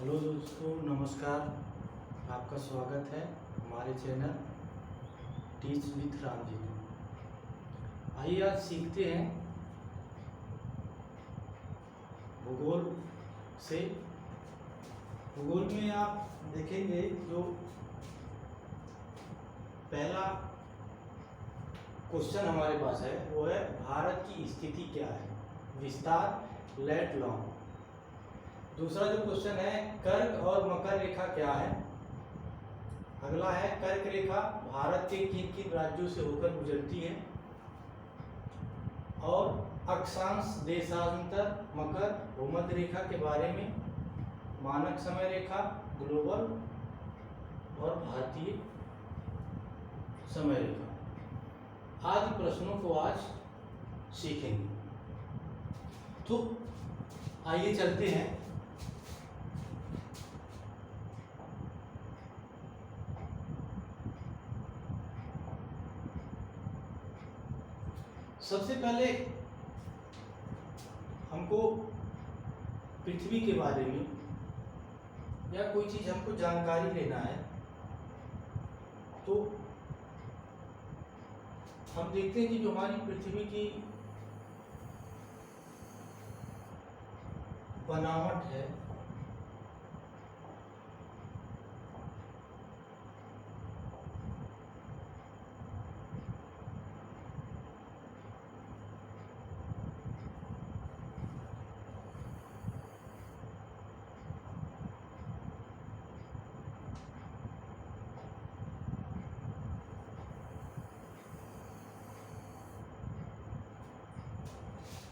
Hello दोस्तों, नमस्कार। आपका स्वागत है हमारे channel teach with Ram ji में। आइए आज सीखते हैं भूगोल से। भूगोल में आप देखेंगे जो पहला क्वेश्चन हमारे पास है वो है भारत की स्थिति क्या है, विस्तार लेट लॉन्ग। दूसरा जो क्वेश्चन है कर्क और मकर रेखा क्या है। अगला है कर्क रेखा भारत के किन किन राज्यों से होकर गुजरती है। और अक्षांश देशांतर मकर भूमध्य रेखा के बारे में, मानक समय रेखा, ग्लोबल और भारतीय समय रेखा आदि प्रश्नों को आज सीखेंगे। तो आइए चलते हैं। सबसे पहले हमको पृथ्वी के बारे में या कोई चीज हमको जानकारी लेना है तो हम देखते हैं कि जो हमारी पृथ्वी की बनावट है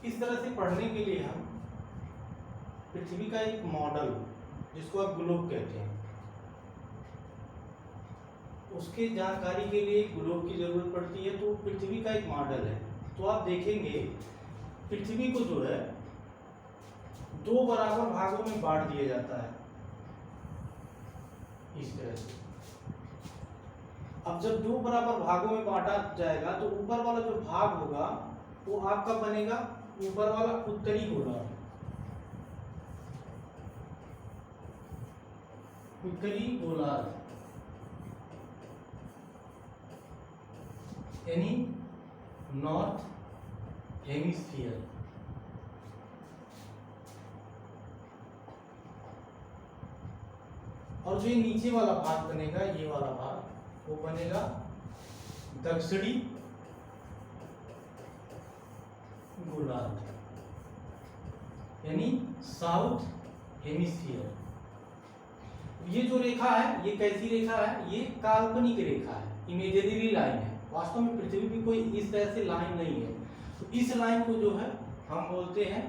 इस तरह से पढ़ने के लिए हम पृथ्वी का एक मॉडल, जिसको आप ग्लोब कहते हैं, उसके जानकारी के लिए ग्लोब की जरूरत पड़ती है। तो पृथ्वी का एक मॉडल है। तो आप देखेंगे पृथ्वी को जो है दो बराबर भागों में बांट दिया जाता है इस तरह से। अब जब दो बराबर भागों में बांटा जाएगा तो ऊपर वाला जो भाग होगा वो आपका बनेगा ऊपर वाला उत्तरी गोलार्ध। उत्तरी गोलार्ध यानी नॉर्थ हेमिस्फीयर। और जो ये नीचे वाला भाग बनेगा, ये वाला भाग, वो बनेगा दक्षिणी गोलार्ध यानी साउथ हेमिस्फीयर। ये जो रेखा है ये कैसी रेखा है? ये काल्पनिक रेखा है, इमेजिनरी लाइन है। वास्तव में पृथ्वी की कोई इस तरह से लाइन नहीं है। तो इस लाइन को जो है हम बोलते हैं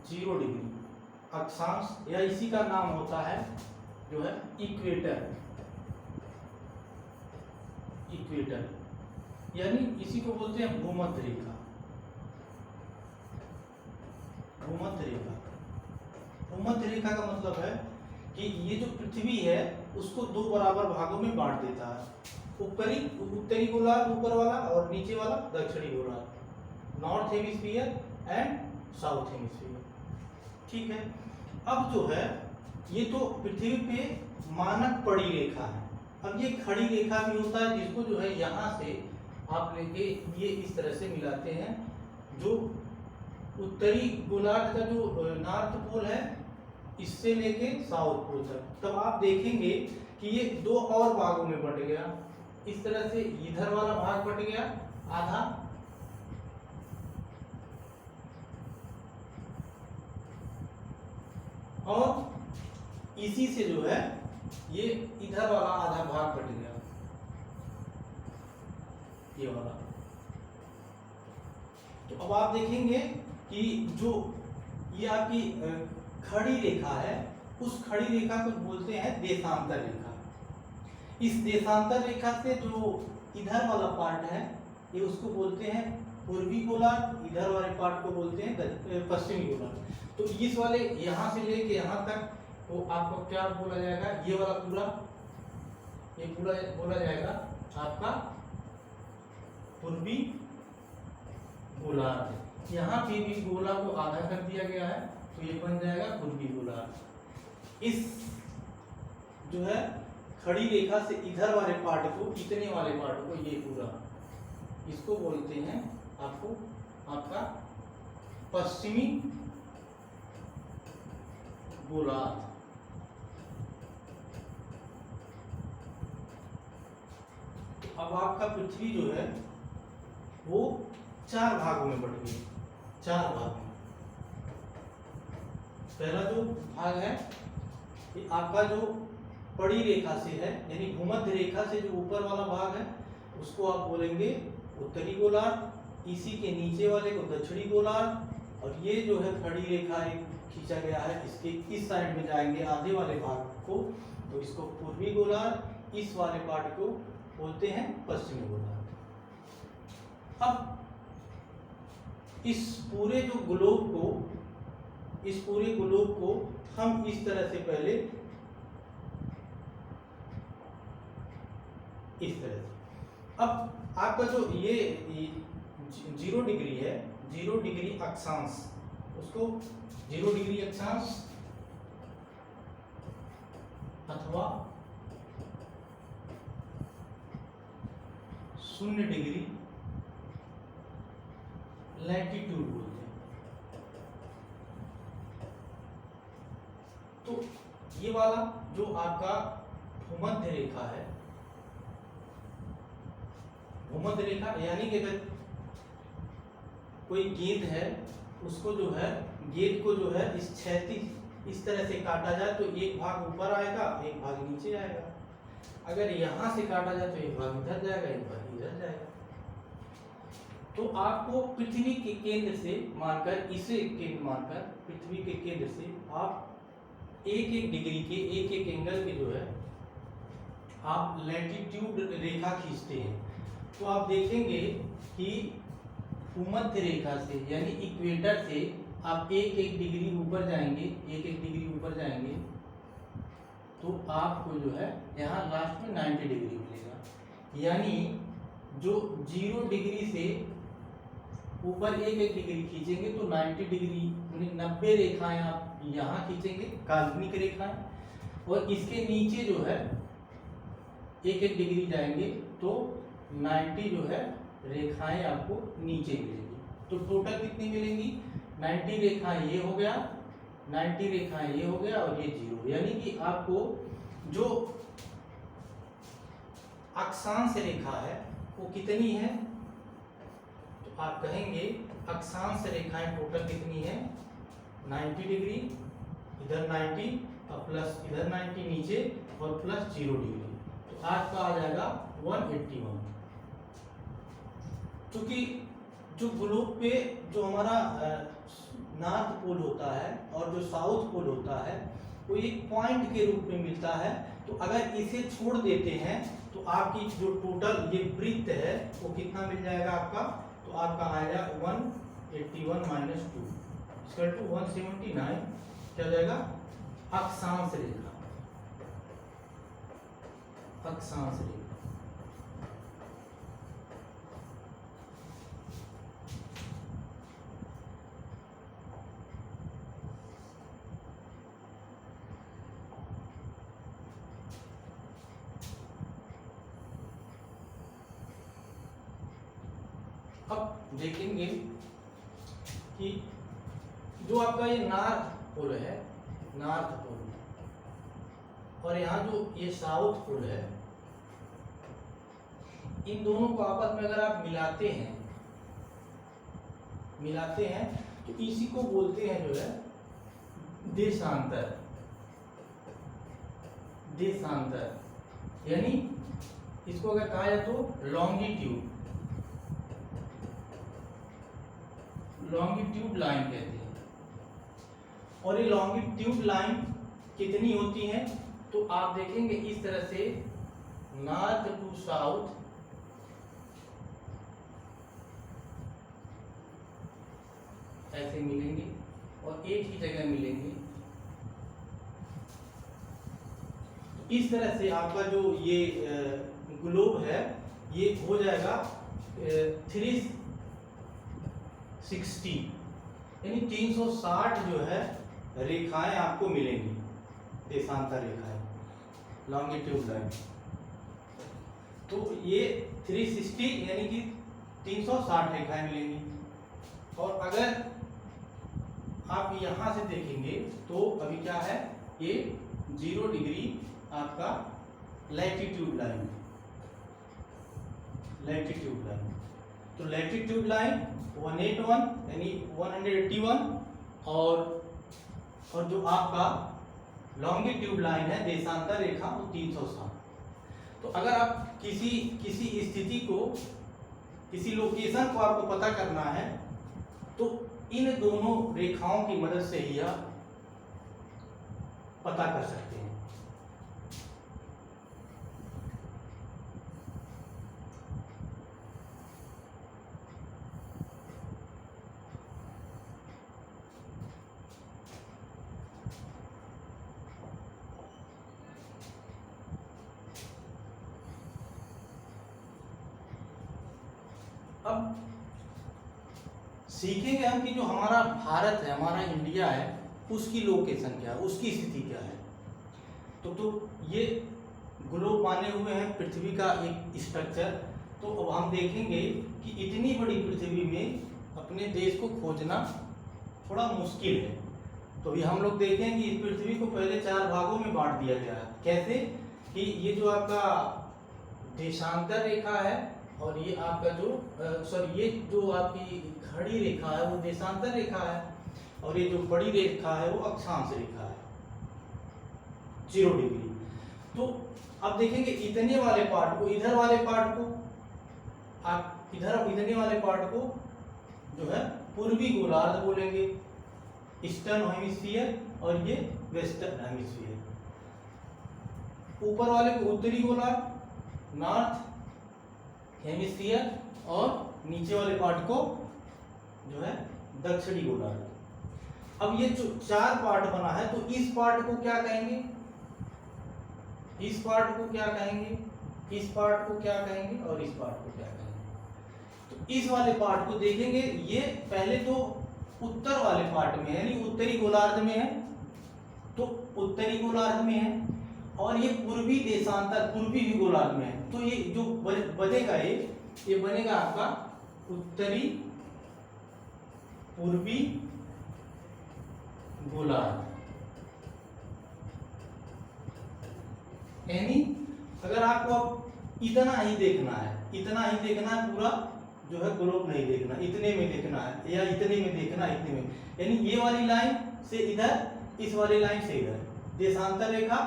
0 डिग्री अक्षांश, या इसी का नाम होता है जो है इक्वेटर। इक्वेटर यानी इसी को बोलते हैं भूमध्य रेखा। भूमध्य रेखा, भूमध्य रेखा का मतलब है कि ये जो पृथ्वी है उसको दो बराबर भागों में बांट देता है। उत्तरी गोलार्ध ऊपर वाला और नीचे वाला दक्षिणी गोलार्ध, north hemisphere and south hemisphere. ठीक है। अब जो है ये तो पृथ्वी पे मानक पड़ी रेखा है। अब ये खड़ी रेखा भी होता है, जिसको जो है यहाँ से आप लेके ये इस तरह से मिलाते हैं। जो उत्तरी गोलार्ध का जो नॉर्थ पोल है इससे लेके साउथ पोल तक, तब आप देखेंगे कि ये दो और भागों में बट गया। इस तरह से इधर वाला भाग बट गया आधा, और इसी से जो है ये इधर वाला आधा भाग बट गया, ये वाला। तो अब आप देखेंगे कि जो ये आपकी खड़ी रेखा है, उस खड़ी रेखा को बोलते हैं देशांतर रेखा। इस देशांतर रेखा से जो इधर वाला पार्ट है ये उसको बोलते हैं पूर्वी गोलार्ध, इधर वाले पार्ट को बोलते हैं पश्चिमी गोलार्ध। तो इस वाले यहाँ से लेके यहाँ तक वो आपको क्या बोला जाएगा? ये वाला पूरा, ये पूरा बोला जाएगा आपका पूर्वी गोलार्ध। यहाँ पे भी गोला को आधा कर दिया गया है तो ये बन जाएगा पूर्वी गोलार्ध। इस जो है खड़ी रेखा से इधर वाले पार्ट को, इतने वाले पार्ट को, ये पूरा, इसको बोलते हैं आपको आपका पश्चिमी गोलार्ध। अब आपका पृथ्वी जो है वो 4 भागों में बट गई, 4 भाग में। पहला जो भाग है ये आपका जो पड़ी रेखा से है, यानी भूमध्य रेखा से जो ऊपर वाला भाग है उसको आप बोलेंगे उत्तरी गोलार्ध, इसी के नीचे वाले को दक्षिणी गोलार्ध, और ये जो है खड़ी रेखा एक खींचा गया है इसके इस साइड में जाएंगे आधे वाले भाग को, तो इसको पूर्वी गोलार्ध, इस वाले पार्ट को बोलते हैं पश्चिमी गोलार्ध। अब इस पूरे ग्लोब को हम इस तरह से पहले इस तरह से, अब आपका जो ये 0 डिग्री है, 0 डिग्री अक्षांश, उसको 0 डिग्री अक्षांश अथवा 0 डिग्री लैटिट्यूड बोलते हैं। तो ये वाला जो आपका भूमध्य रेखा है, भूमध्य रेखा यानी कि अगर कोई गेंद है उसको जो है, गेंद को जो है इस क्षैतिज इस तरह से काटा जाए तो एक भाग ऊपर आएगा, एक भाग नीचे आएगा। अगर यहां से काटा जाए तो एक भाग इधर जाएगा, एक भाग इधर जाएगा। तो आपको पृथ्वी के केंद्र से मानकर, इसे केंद्र मानकर, पृथ्वी के केंद्र से आप एक डिग्री के एक एंगल के जो है आप लैटिट्यूड रेखा खींचते हैं, तो आप देखेंगे कि भूमध्य रेखा से यानी इक्वेटर से आप एक डिग्री ऊपर जाएंगे, एक डिग्री ऊपर जाएंगे, तो आपको जो है यहाँ लास्ट में 90 डिग्री मिलेगा। यानी जो 0 डिग्री से ऊपर एक डिग्री खींचेंगे तो 90 डिग्री, 90 रेखाएं आप यहाँ खींचेंगे, काल्पनिक रेखाएं, और इसके नीचे जो है एक डिग्री जाएंगे तो 90 जो है रेखाएं आपको नीचे मिलेंगी। तो टोटल कितनी मिलेंगी? 90 रेखाएं ये हो गया, 90 रेखाएं ये हो गया, और ये 0, यानी कि आपको जो अक्षांश रेखा है वो कितनी है? तो आप कहेंगे अक्षांश रेखाएं टोटल कितनी है? 90 डिग्री, इधर 90 और प्लस इधर 90 नीचे और प्लस 0 डिग्री, तो आपका आ जाएगा 181। क्योंकि जो ग्लोब पे जो हमारा नॉर्थ पोल होता है और जो साउथ पोल होता है वो एक पॉइंट के रूप में मिलता है, तो अगर इसे छोड़ देते हैं तो आपकी जो टोटल ये वृत्त है वो कितना मिल जाएगा आपका? तो आपका आएगा 181 माइनस 2 इक्वल टू 179, क्या जाएगा? अक्षांश रेखा, अक्षांश रेखा। अब देखेंगे कि जो आपका ये नॉर्थ पोल है, नॉर्थ पोल, और यहाँ जो ये साउथ पोल है, इन दोनों को आपस में अगर आप मिलाते हैं तो इसी को बोलते हैं जो है देशांतर। देशांतर यानी इसको अगर कहा जाए तो लॉन्गिट्यूड लाइन कहते हैं। और ये लॉन्गिट्यूड लाइन कितनी होती है? तो आप देखेंगे इस तरह से नॉर्थ टू साउथ ऐसे मिलेंगे और एक ही जगह मिलेंगे। इस तरह से आपका जो ये ग्लोब है ये हो जाएगा 360, यानी 360 जो है रेखाएं आपको मिलेंगी। देशांतर रेखा है, लॉन्गिट्यूड लाइन। तो ये 360 यानी कि 360 रेखाएं मिलेंगी। और अगर आप यहां से देखेंगे तो अभी क्या है, ये 0 डिग्री आपका लैटिट्यूड लाइन, लैटिट्यूड लाइन। तो लैटिट्यूड लाइन 181 यानी 181 और जो आपका लॉन्गिट्यूड लाइन है देशांतर रेखा वो 360। तो अगर आप किसी स्थिति को, किसी लोकेशन को आपको पता करना है तो इन दोनों रेखाओं की मदद से ही आप पता कर सकते हैं। अब सीखेंगे हम कि जो हमारा भारत है, हमारा इंडिया है, उसकी लोकेशन क्या है, उसकी स्थिति क्या है। तो ये ग्लोब माने हुए हैं पृथ्वी का एक स्ट्रक्चर। तो अब हम देखेंगे कि इतनी बड़ी पृथ्वी में अपने देश को खोजना थोड़ा मुश्किल है। तो अभी हम लोग देखेंगे इस पृथ्वी को पहले 4 भागों में बांट दिया गया है। कैसे कि ये जो आपका देशांतर रेखा है और ये आपका जो ये जो आपकी खड़ी रेखा है वो देशांतर रेखा है, और ये जो बड़ी रेखा है वो अक्षांश रेखा है 0 डिग्री। तो अब देखेंगे इतने वाले पार्ट को, इधर वाले पार्ट को आप इतने वाले पार्ट को जो है पूर्वी गोलार्ध बोलेंगे, ईस्टर्न हेमिस्फीयर, और ये वेस्टर्न हेमिस्फीयर। ऊपर वाले को उत्तरी गोलार्ध, नॉर्थ हेमिस्फीयर, और नीचे वाले पार्ट को जो है दक्षिणी गोलार्ध। अब ये जो 4 पार्ट बना है तो इस पार्ट को क्या कहेंगे, इस पार्ट को क्या कहेंगे, इस पार्ट को क्या कहेंगे, और इस पार्ट को क्या कहेंगे। तो इस वाले पार्ट को देखेंगे, ये पहले तो उत्तर वाले पार्ट में है, यानी उत्तरी गोलार्ध में है, तो उत्तरी गोलार्ध में है, और ये पूर्वी देशांतर पूर्वी भी गोलार्ध में है। तो ये जो बनेगा ये बनेगा आपका उत्तरी पूर्वी गोलार्ध। यानी अगर आपको अब इतना ही देखना है, इतना ही देखना है, पूरा जो है ग्लोब नहीं देखना, इतने में देखना है, या इतने में देखना, इतने में, यानी ये वाली लाइन से इधर, इस वाली लाइन से इधर, देशांतर रेखा,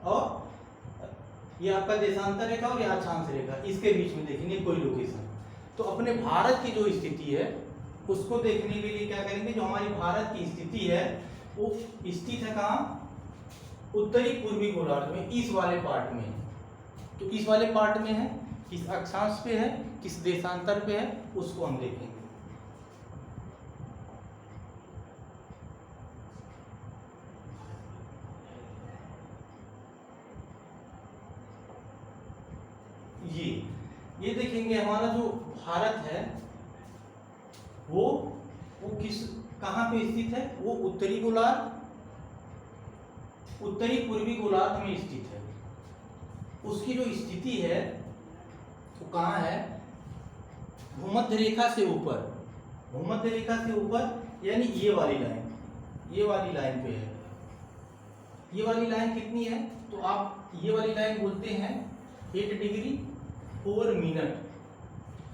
और ये आपका देशांतर रेखा और ये अक्षांश रेखा, इसके बीच में देखेंगे कोई लोकेशन। तो अपने भारत की जो स्थिति है उसको देखने के लिए क्या करेंगे, जो हमारी भारत की स्थिति है वो स्थित है कहाँ, उत्तरी पूर्वी गोलार्ध में, इस वाले पार्ट में। तो इस वाले पार्ट में है, किस अक्षांश पे है, किस देशांतर पे है, उसको हम देखेंगे। ये देखेंगे हमारा जो भारत है वो किस कहाँ पे स्थित है, वो उत्तरी गोलार्ध, उत्तरी पूर्वी गोलार्ध में स्थित है। उसकी जो स्थिति है वो कहाँ है, भूमध्य रेखा से ऊपर, भूमध्य रेखा से ऊपर, यानी ये वाली लाइन, ये वाली लाइन पे है। ये वाली लाइन कितनी है, तो आप ये वाली लाइन बोलते हैं 8 डिग्री 4 मिनट,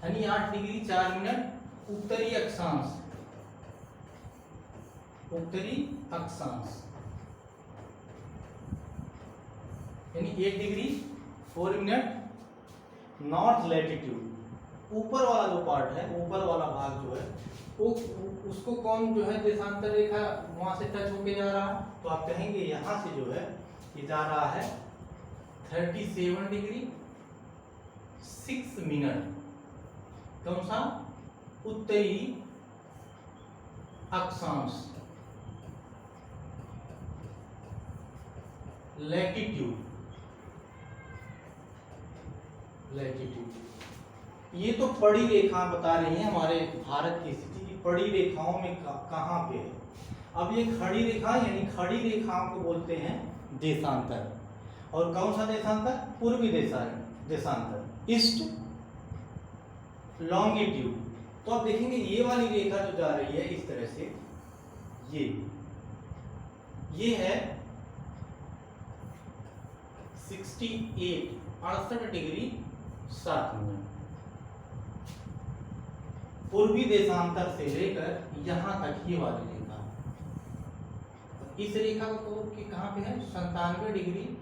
यानी 8 डिग्री 4 मिनट उत्तरी अक्षांश, उत्तरी अक्षांश, यानी 8 डिग्री 4 मिनट नॉर्थ लैटिट्यूड। ऊपर वाला जो पार्ट है, ऊपर वाला भाग जो है वो उसको कौन जो है देशांतर रेखा वहां से टच होके जा रहा है, तो आप कहेंगे यहां से जो है ये जा रहा है 37 डिग्री 6 मिनट, कौन सा, उत्तरी अक्षांश, लैटिट्यूड, लैटिट्यूड। ये तो पड़ी रेखा बता रही है हमारे भारत की स्थिति की, पड़ी रेखाओं में कहाँ पे है। अब ये खड़ी रेखा, यानी खड़ी रेखाओं को बोलते हैं देशांतर। और कौन सा देशांतर? पूर्वी देशांतर, ईस्ट लॉन्गिट्यूड। तो आप देखेंगे ये वाली रेखा जो जा रही है इस तरह से, ये है 68 डिग्री 7 मिनट। पूर्वी देशांतर से लेकर यहां तक ये वाली रेखा, इस रेखा का कोण की कहां पे है? 97 डिग्री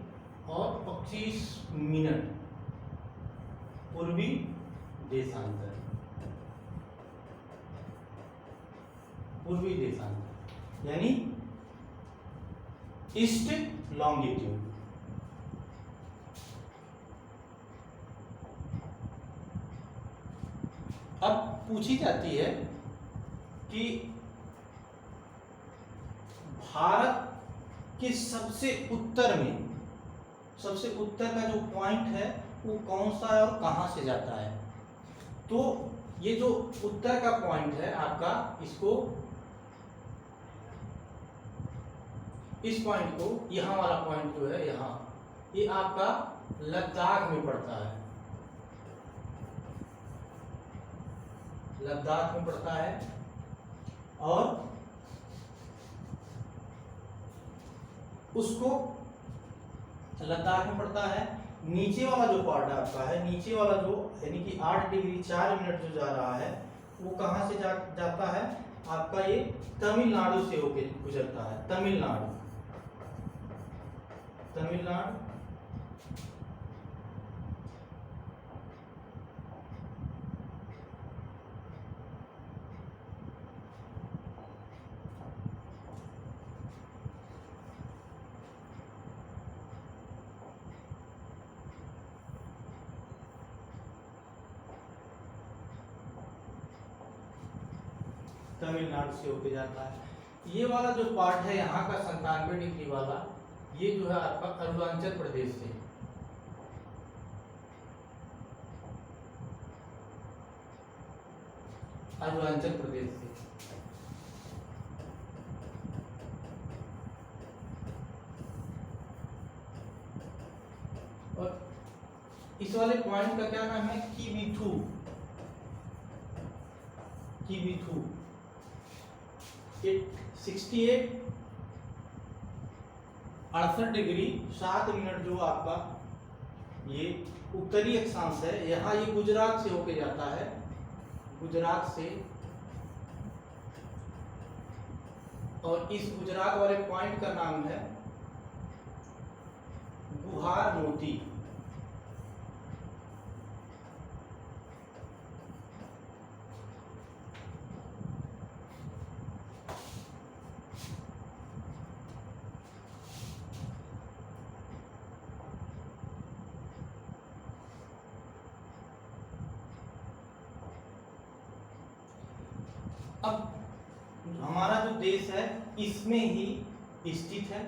और 25 मिनट पूर्वी देशांतर, पूर्वी देशांतर यानी ईस्ट लॉन्गिट्यूड। अब पूछी जाती है कि भारत के सबसे उत्तर में, सबसे उत्तर का जो पॉइंट है वो कौन सा है और कहां से जाता है? तो ये जो उत्तर का पॉइंट है आपका, इसको, इस पॉइंट को, यहां वाला पॉइंट जो है यहां, ये आपका लद्दाख में पड़ता है, लद्दाख में पड़ता है। और उसको लद्दाख में पड़ता है। नीचे वाला जो पार्ट आपका है, नीचे वाला जो यानी कि 8 डिग्री 4 मिनट जो जा रहा है वो कहां से जाता है? आपका ये तमिलनाडु से होके गुजरता है, तमिलनाडु, तमिलनाडु। तमिलनाडु से होके जाता है। ये वाला जो पार्ट है यहाँ का 97 डिग्री वाला, ये जो है आपका अरुणाचल प्रदेश से, अरुणाचल प्रदेश से। और इस वाले पॉइंट का क्या नाम है? किबिथु, किबिथु। 68 डिग्री 7 मिनट जो आपका ये उत्तरी अक्षांश है, यहाँ ये गुजरात से होके जाता है, गुजरात से। और इस गुजरात वाले पॉइंट का नाम है गुहार मोती। अब हमारा जो देश है इसमें ही स्थित है,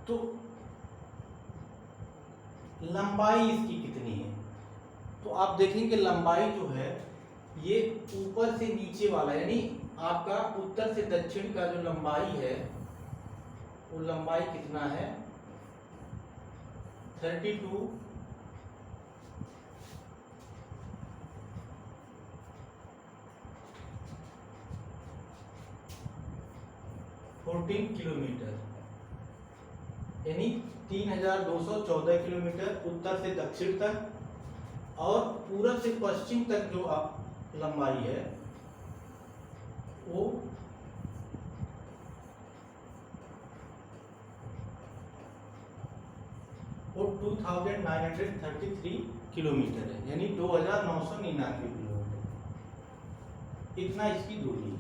तो लंबाई इसकी कितनी है? तो आप देखेंगे लंबाई जो है ये ऊपर से नीचे वाला, यानी आपका उत्तर से दक्षिण का जो लंबाई है वो लंबाई कितना है? 32 14 किलोमीटर, यानी 3214 किलोमीटर उत्तर से दक्षिण तक, और पूरब से पश्चिम तक जो आप लंबाई है वो 2933 किलोमीटर है, यानी 2999 किलोमीटर, इतना इसकी दूरी है।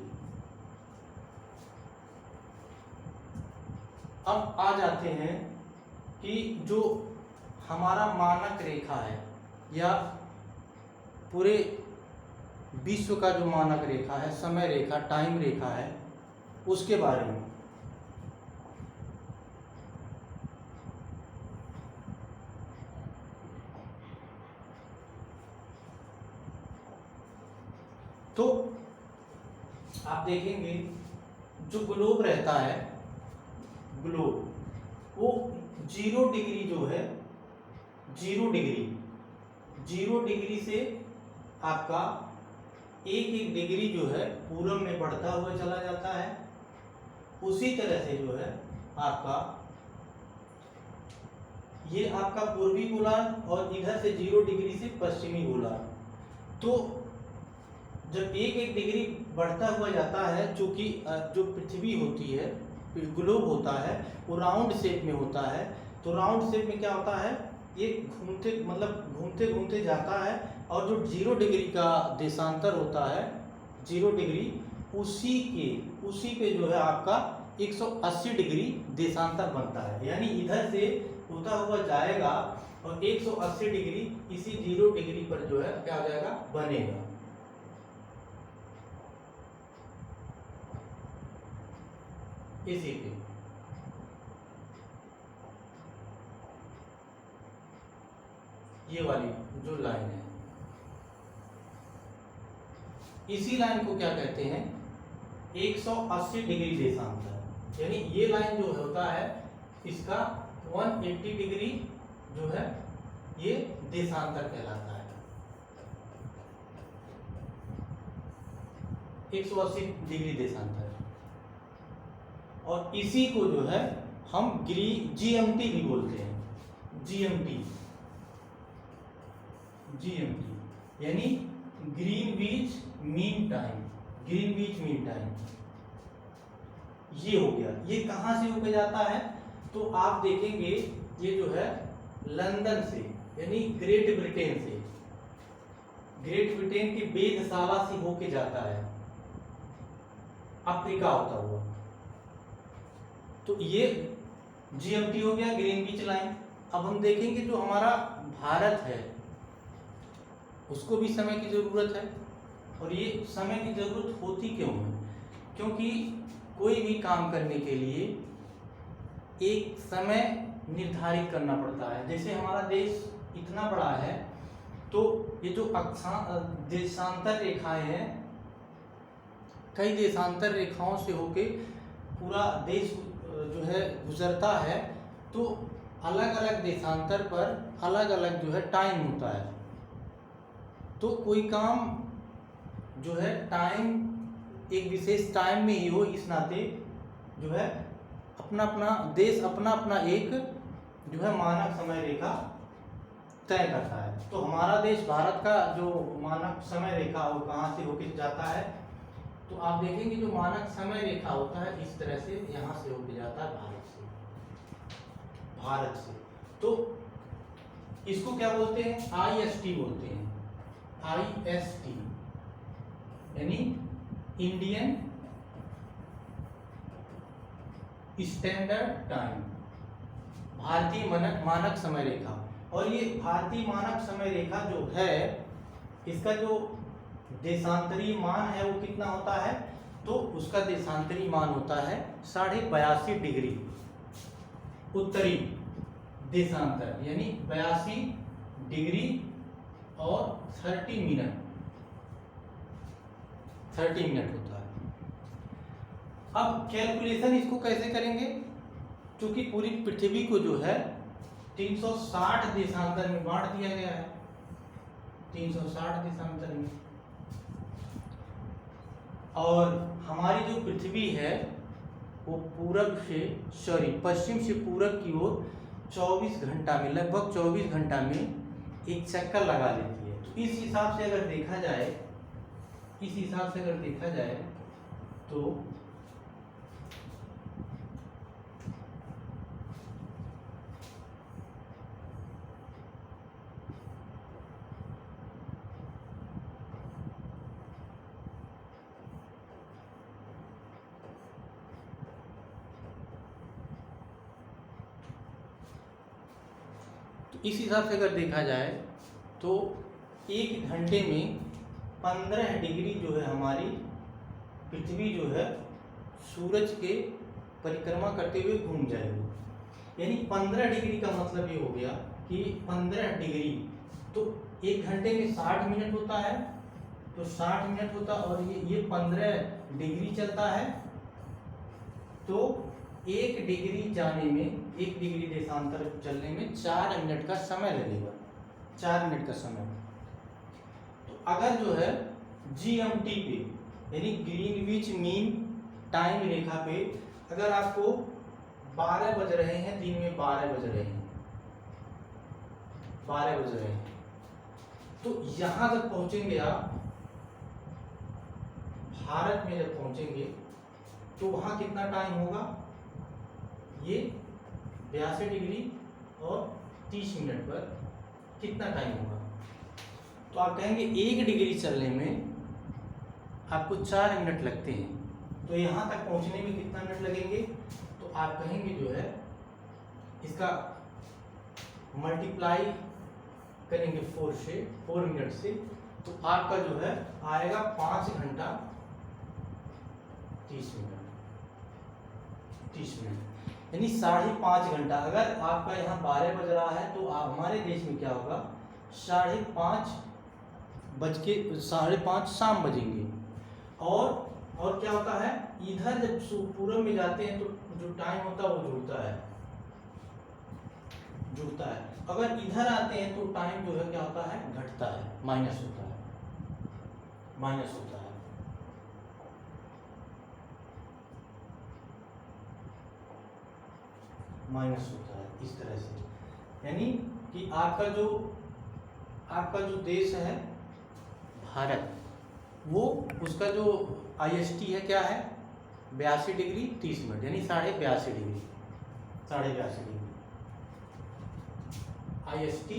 अब आ जाते हैं कि जो हमारा मानक रेखा है या पूरे विश्व का जो मानक रेखा है, समय रेखा, टाइम रेखा है, उसके बारे में। तो आप देखेंगे जो ग्लोब रहता है, ग्लोब, वो 0 डिग्री जो है, 0 डिग्री से आपका एक डिग्री जो है पूरब में बढ़ता हुआ चला जाता है। उसी तरह से जो है आपका ये आपका पूर्वी गोलार्ध और इधर से 0 डिग्री से पश्चिमी गोलार्ध। तो जब एक डिग्री बढ़ता हुआ जाता है, चूंकि जो पृथ्वी होती है, ग्लोब होता है, वो राउंड शेप में होता है। तो राउंड शेप में क्या होता है, ये घूमते घूमते जाता है और जो 0 डिग्री का देशांतर होता है, 0 डिग्री, उसी पे जो है आपका 180 डिग्री देशांतर बनता है। यानी इधर से होता हुआ जाएगा और 180 डिग्री इसी 0 डिग्री पर जो है क्या हो जाएगा, बनेगा। इसी पे ये वाली जो लाइन है, इसी लाइन को क्या कहते हैं, 180 डिग्री देशांतर। यानी ये लाइन जो होता है इसका 180 डिग्री जो है ये देशांतर कहलाता है। 180 डिग्री देशांतर। और इसी को जो है हम GMT भी बोलते हैं। GMT यानी Greenwich mean time. Greenwich mean time ये हो गया। ये कहां से होकर जाता है, तो आप देखेंगे ये जो है लंदन से, यानी ग्रेट ब्रिटेन से, ग्रेट ब्रिटेन की वेधशाला से होके जाता है अफ्रीका होता हुआ। तो ये GMT हो गया, ग्रीनविच लाइन। अब हम देखेंगे जो हमारा भारत है उसको भी समय की जरूरत है। और ये समय की जरूरत होती क्यों है, क्योंकि कोई भी काम करने के लिए एक समय निर्धारित करना पड़ता है। जैसे हमारा देश इतना बड़ा है, तो ये जो देशांतर रेखाएं हैं, कई देशांतर रेखाओं से होके पूरा देश जो है गुजरता है। तो अलग अलग देशांतर पर अलग अलग जो है टाइम होता है। तो कोई काम जो है टाइम एक विशेष टाइम में ही हो, इस नाते जो है अपना अपना देश अपना अपना एक जो है मानक समय रेखा तय करता है। तो हमारा देश भारत का जो मानक समय रेखा वो कहाँ से होके जाता है, तो आप देखेंगे जो मानक समय रेखा होता है इस तरह से यहाँ से होके जाता है भारत से। तो इसको क्या बोलते हैं, IST बोलते हैं। IST यानी इंडियन स्टैंडर्ड टाइम, भारतीय मानक समय रेखा। और ये भारतीय मानक समय रेखा जो है, इसका जो देशांतरी मान है वो कितना होता है, तो उसका देशांतरी मान होता है 82.5 डिग्री उत्तरी देशांतर, यानी 82 डिग्री और 30 मिनट होता है। अब कैलकुलेशन इसको कैसे करेंगे, क्योंकि पूरी पृथ्वी को जो है 360 देशांतर में बांट दिया गया है, 360 देशांतर में। और हमारी जो पृथ्वी है वो पश्चिम से पूरब की ओर 24 घंटा में, लगभग 24 घंटा में एक चक्कर लगा लेती है। तो इस हिसाब से अगर देखा जाए तो इस हिसाब से अगर देखा जाए तो एक घंटे में 15 डिग्री जो है हमारी पृथ्वी जो है सूरज के परिक्रमा करते हुए घूम जाएगी। यानी 15 डिग्री का मतलब ये हो गया कि 15 डिग्री, तो एक घंटे में 60 मिनट होता है, तो 60 मिनट होता और ये 15 डिग्री चलता है, तो 1 डिग्री जाने में, 1 डिग्री देशांतर चलने में 4 मिनट का समय लगेगा, 4 मिनट का समय। तो अगर जो है GMT पे यानी ग्रीनविच मीन टाइम रेखा पे अगर आपको 12 बज रहे हैं, दिन में 12 बज रहे हैं, 12 बज रहे हैं, तो यहां जब पहुंचेंगे आप भारत में, जब पहुंचेंगे तो वहां कितना टाइम होगा, ये 82 डिग्री और 30 मिनट पर कितना टाइम होगा। तो आप कहेंगे 1 डिग्री चलने में आपको 4 मिनट लगते हैं, तो यहां तक पहुंचने में कितना मिनट लगेंगे, तो आप कहेंगे जो है इसका मल्टीप्लाई करेंगे 4 से, 4 मिनट से, तो आपका जो है आएगा 5 घंटा 30 मिनट, 30 मिनट यानी 5.5 घंटा। अगर आपका यहाँ 12 बज रहा है तो हमारे देश में क्या होगा, 5:30 शाम बजेंगे। और क्या होता है, इधर जब पूरब में जाते हैं तो जो टाइम होता है वो जुड़ता है। अगर इधर आते हैं तो टाइम जो है क्या होता है, घटता है, माइनस होता है। माइनस होता है इस तरह से, यानी कि आपका जो देश है भारत, वो उसका जो IST है क्या है, 82 डिग्री 30 मिनट यानी 82.5 degree, 82.5 degree IST।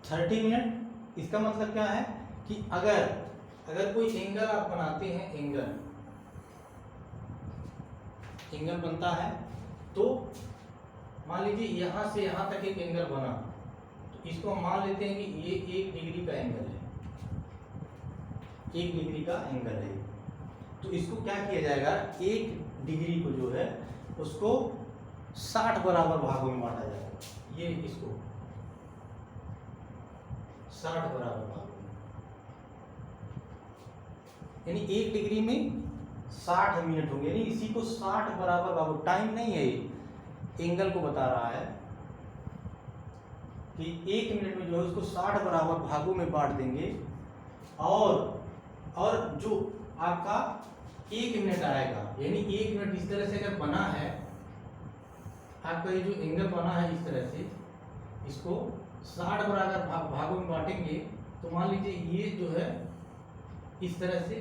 Thirty minute इसका मतलब क्या है कि अगर कोई एंगल आप बनाते हैं, एंगल बनता है, तो मान लीजिए यहां से यहां तक एक एंगल बना, तो इसको हम मान लेते हैं कि ये 1 डिग्री का एंगल है, 1 डिग्री का एंगल है। तो इसको क्या किया जाएगा, 1 डिग्री को जो है उसको 60 बराबर भागों में बांटा जाएगा, ये इसको 60 बराबर भागों में, यानी 1 डिग्री में 60 मिनट होंगे, यानी इसी को 60 बराबर भागों, टाइम नहीं है ये, एंगल को बता रहा है कि 1 मिनट में जो है उसको 60 बराबर भागों में बांट देंगे, और जो आपका 1 मिनट आएगा, यानी 1 मिनट इस तरह से अगर बना है, आपका ये जो एंगल बना है इस तरह से, इसको 60 बराबर भागों में बांटेंगे, तो मान लीजिए ये जो है इस तरह से,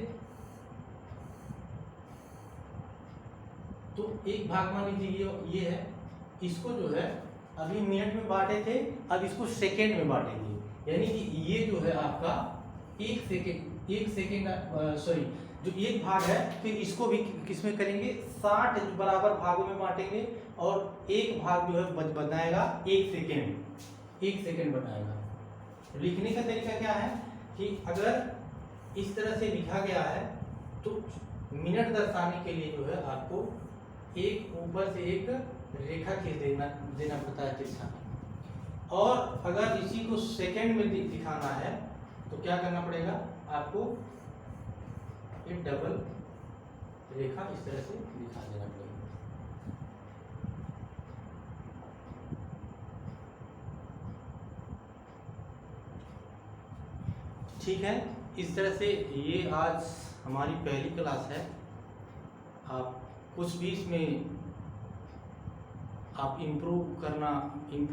तो एक भाग मान लीजिए ये है, इसको जो है अभी मिनट में बांटे थे, अब इसको सेकेंड में बांटेंगे, यानी कि ये जो है आपका 1 सेकेंड सॉरी जो 1 भाग है, फिर इसको भी किसमें करेंगे, 60 बराबर भागों में बांटेंगे, और एक भाग जो है बनाएगा 1 सेकेंड बनाएगा। लिखने का तरीका क्या है कि अगर इस तरह से लिखा गया है तो मिनट दर्शाने के लिए जो है आपको एक ऊपर से एक रेखा खींच देना पड़ता है तिरछा, और अगर इसी को सेकंड में दिखाना है तो क्या करना पड़ेगा आपको, एक डबल रेखा इस तरह से दिखा देना पड़ेगा। ठीक है, इस तरह से ये आज हमारी पहली क्लास है। आप कुछ भी इसमें आप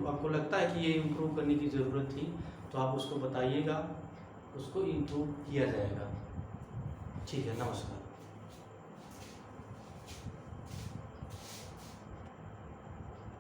आपको लगता है कि ये इम्प्रूव करने की ज़रूरत थी तो आप उसको बताइएगा, उसको इम्प्रूव किया जाएगा। ठीक है, नमस्कार।